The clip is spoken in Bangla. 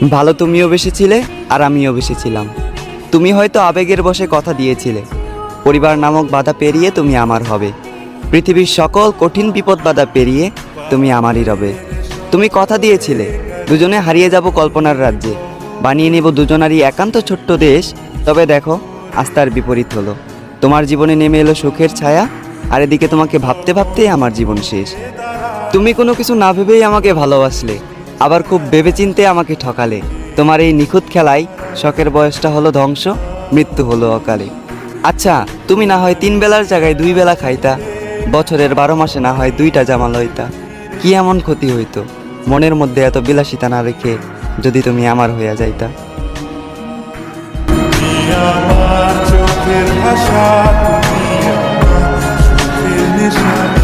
ভালো তুমিও বেসেছিলে আর আমিও বেসেছিলাম। তুমি হয়তো আবেগের বশে কথা দিয়েছিলে, পরিবার নামক বাধা পেরিয়ে তুমি আমার হবে। পৃথিবীর সকল কঠিন বিপদ বাধা পেরিয়ে তুমি আমারই রবে। তুমি কথা দিয়েছিলে দুজনে হারিয়ে যাব কল্পনার রাজ্যে, বানিয়ে নেব দুজনারই একান্ত ছোট্ট দেশ। তবে দেখো, আজ তার বিপরীত হলো। তোমার জীবনে নেমে এলো সুখের ছায়া, আর এদিকে তোমাকে ভাবতে ভাবতেই আমার জীবন শেষ। তুমি কোনো কিছু না ভেবেই আমাকে ভালোবাসলে, আবার খুব ভেবেচিন্তে আমাকে ঠকালে। তোমার এই নিখুঁত খেলায় শখের বয়সটা হলো ধ্বংস, মৃত্যু হলো অকালে। আচ্ছা, তুমি না হয় 3 বেলার জায়গায় 2 বেলা খাইতা, বছরের 12 মাসে না হয় 2টা জামা লইতা। কি এমন ক্ষতি হইতো মনের মধ্যে এত বিলাসিতা না রেখে, যদি তুমি আমার হইয়া যাইতা? আমার চোখের ভাষা, তুমি আমার চোখের নেশা।